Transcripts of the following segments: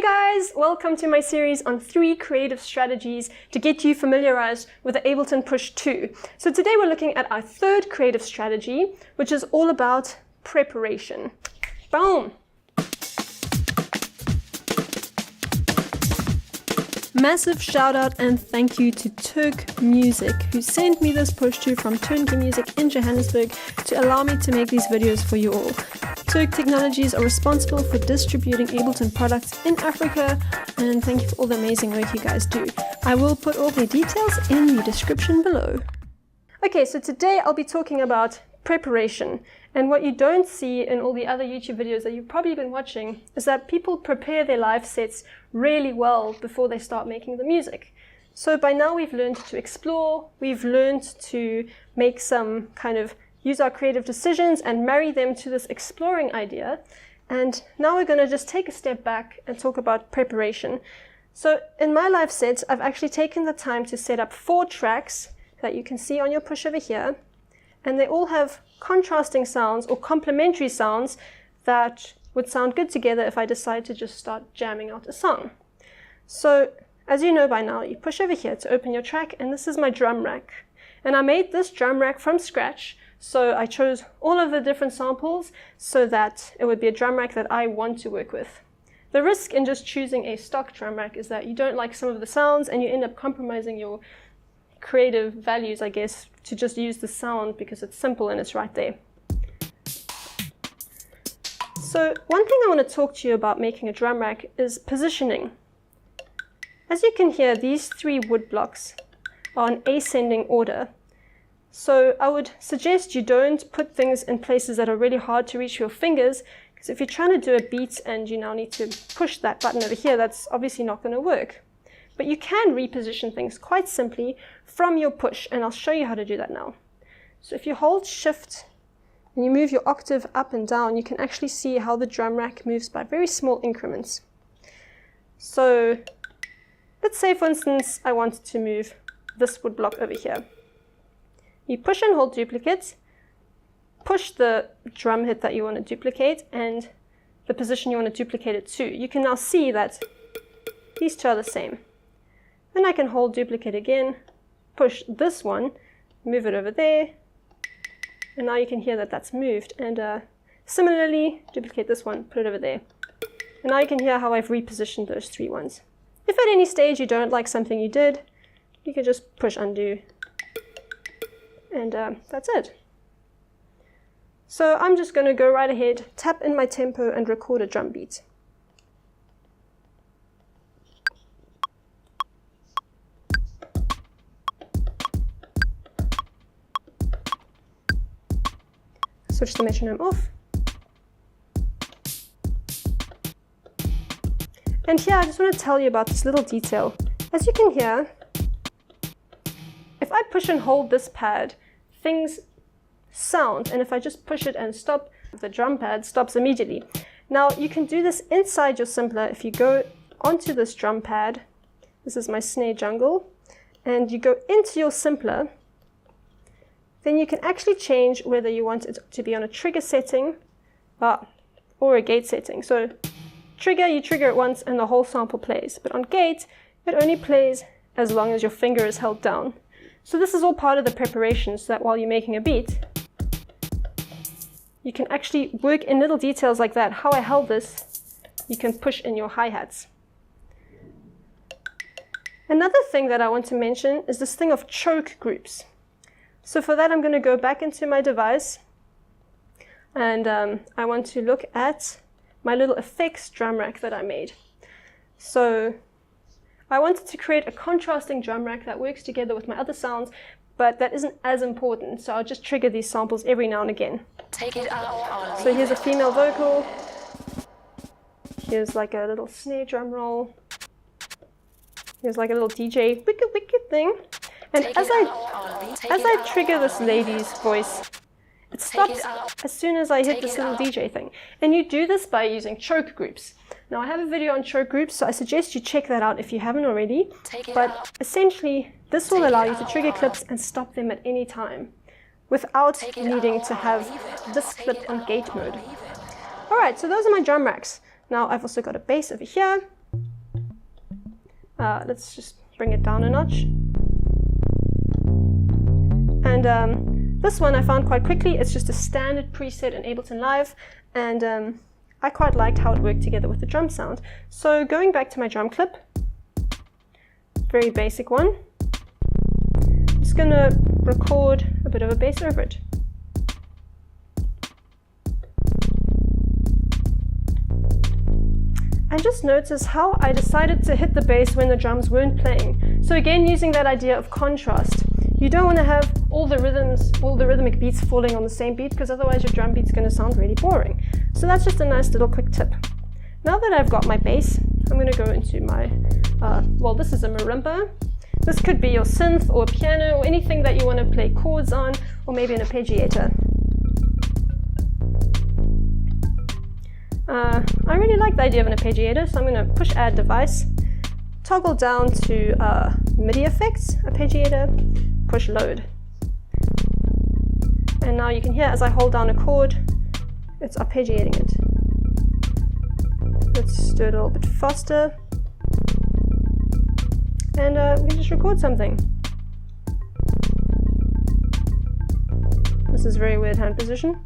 Hey guys, welcome to my series on 3 creative strategies to get you familiarized with the Ableton Push 2. So today we're looking at our 3rd creative strategy, which is all about preparation. Boom! Massive shout out and thank you to Turk Music, who sent me this push 2 from Turnkey Music in Johannesburg to allow me to make these videos for you all. Turk Technologies are responsible for distributing Ableton products in Africa, and thank you for all the amazing work you guys do. I will put all the details in the description below. Okay, so today I'll be talking about preparation, and what you don't see in all the other YouTube videos that you've probably been watching is that people prepare their live sets really well before they start making the music. So by now we've learned to explore, we've learned to make some kind of use our creative decisions and marry them to this exploring idea. And now we're going to just take a step back and talk about preparation. So in my live sets, I've actually taken the time to set up 4 tracks that you can see on your push over here. And they all have contrasting sounds or complementary sounds that would sound good together if I decide to just start jamming out a song. So as you know by now, you push over here to open your track, and this is my drum rack. And I made this drum rack from scratch. So I chose all of the different samples so that it would be a drum rack that I want to work with. The risk in just choosing a stock drum rack is that you don't like some of the sounds and you end up compromising your creative values, I guess, to just use the sound because it's simple and it's right there. So one thing I want to talk to you about making a drum rack is positioning. As you can hear, these 3 wood blocks are in ascending order. So I would suggest you don't put things in places that are really hard to reach with your fingers, because if you're trying to do a beat and you now need to push that button over here, that's obviously not going to work. But you can reposition things quite simply from your push, and I'll show you how to do that now. So if you hold Shift and you move your octave up and down, you can actually see how the drum rack moves by very small increments. So let's say, for instance, I wanted to move this wood block over here. You push and hold duplicate, push the drum hit that you want to duplicate and the position you want to duplicate it to. You can now see that these 2 are the same. Then I can hold duplicate again, push this one, move it over there, and now you can hear that that's moved. And similarly, duplicate this one, put it over there. And now you can hear how I've repositioned those 3 ones. If at any stage you don't like something you did, you can just push undo. And that's it. So I'm just going to go right ahead, tap in my tempo and record a drum beat. Switch the metronome off. And here I just want to tell you about this little detail. As you can hear, if I push and hold this pad, things sound, and if I just push it and stop, the drum pad stops immediately. Now you can do this inside your sampler. If you go onto this drum pad, this is my snare jungle, and you go into your sampler, then you can actually change whether you want it to be on a trigger setting or a gate setting. So trigger, you trigger it once and the whole sample plays, but on gate, it only plays as long as your finger is held down. So this is all part of the preparation, so that while you're making a beat, you can actually work in little details like that. How I held this, you can push in your hi-hats. Another thing that I want to mention is this thing of choke groups. So for that, I'm going to go back into my device, and I want to look at my little effects drum rack that I made. So I wanted to create a contrasting drum rack that works together with my other sounds, but that isn't as important, so I'll just trigger these samples every now and again. Take it up. So here's a female vocal, here's like a little snare drum roll, here's like a little DJ wicked thing, and as I trigger this lady's voice, it stops as soon as I hit this little DJ thing. And you do this by using choke groups. Now I have a video on choke groups, so I suggest you check that out if you haven't already. But essentially, this will allow you to trigger clips and stop them at any time without needing to have this clip on gate mode. Alright, so those are my drum racks. Now I've also got a bass over here, Let's just bring it down a notch. And this one I found quite quickly. It's just a standard preset in Ableton Live, and I quite liked how it worked together with the drum sound. So going back to my drum clip, very basic one, I'm just going to record a bit of a bass over it. And just notice how I decided to hit the bass when the drums weren't playing. So again, using that idea of contrast. You don't want to have all the rhythmic beats falling on the same beat, because otherwise your drum beat's going to sound really boring. So that's just a nice little quick tip. Now that I've got my bass, I'm going to go into my, well, this is a marimba. This could be your synth or piano or anything that you want to play chords on, or maybe an arpeggiator. I really like the idea of an arpeggiator, so I'm going to push add device, toggle down to MIDI effects, arpeggiator, push load. And now you can hear as I hold down a chord, it's arpeggiating it. Let's do it a little bit faster. And we can just record something. This is very weird hand position.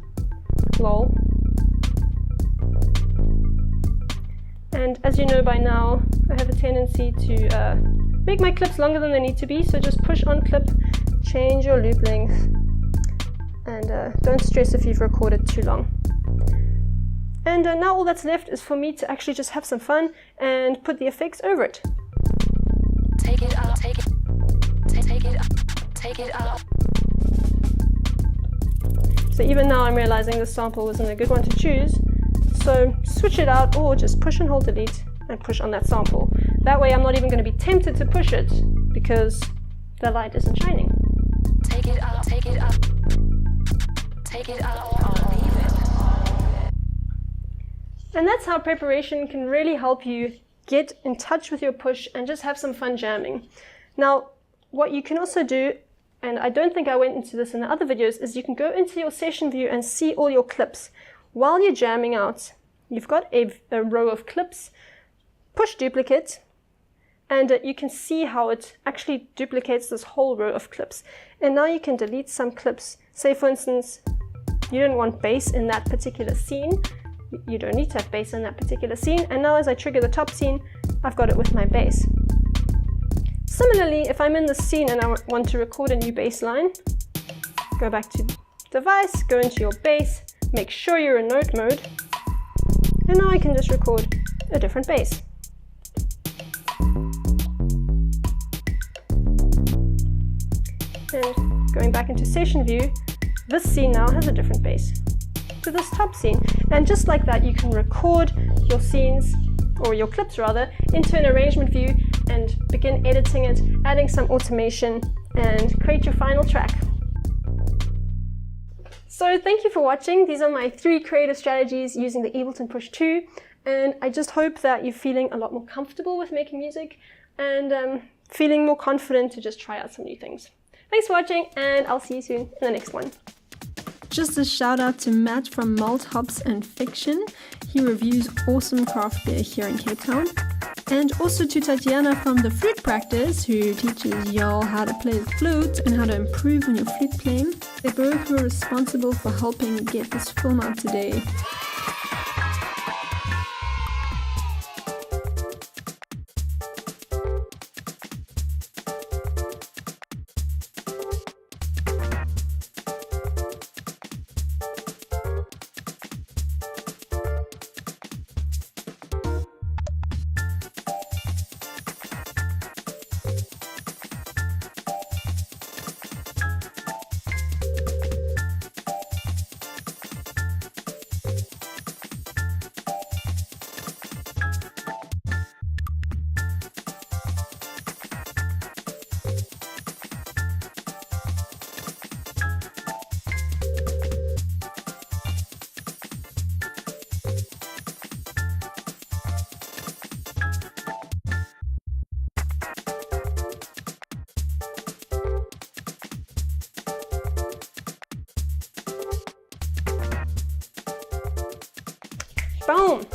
Lol. And as you know by now, I have a tendency to make my clips longer than they need to be, so just push on clip, change your loop length, and don't stress if you've recorded too long. And now all that's left is for me to actually just have some fun and put the effects over it. Take it up, take it, take it up, take it up. So even now I'm realizing this sample wasn't a good one to choose, so switch it out or just push and hold delete and push on that sample. That way I'm not even going to be tempted to push it because the light isn't shining. Take it up, take it up, take it up, or leave it. And that's how preparation can really help you get in touch with your push and just have some fun jamming. Now, what you can also do, and I don't think I went into this in the other videos, is you can go into your session view and see all your clips. While you're jamming out, you've got a row of clips, push duplicate, and you can see how it actually duplicates this whole row of clips. And now you can delete some clips. Say for instance, you didn't want bass in that particular scene. You don't need to have bass in that particular scene. And now as I trigger the top scene, I've got it with my bass. Similarly, if I'm in the scene and I want to record a new bass line, go back to device, go into your bass, make sure you're in note mode, and now I can just record a different bass. And going back into session view, this scene now has a different bass to this top scene. And just like that, you can record your scenes, or your clips rather, into an arrangement view and begin editing it, adding some automation, and create your final track. So thank you for watching. These are my 3 creative strategies using the Ableton Push 2, and I just hope that you're feeling a lot more comfortable with making music and feeling more confident to just try out some new things. Thanks for watching, and I'll see you soon in the next one. Just a shout out to Matt from MALT, Hops and Fiction. He reviews awesome craft beer here in Cape Town. And also to Tatiana from the FLUTE Practice, who teaches y'all how to play the flute and how to improve on your flute playing. They both were responsible for helping get this film out today. Boom!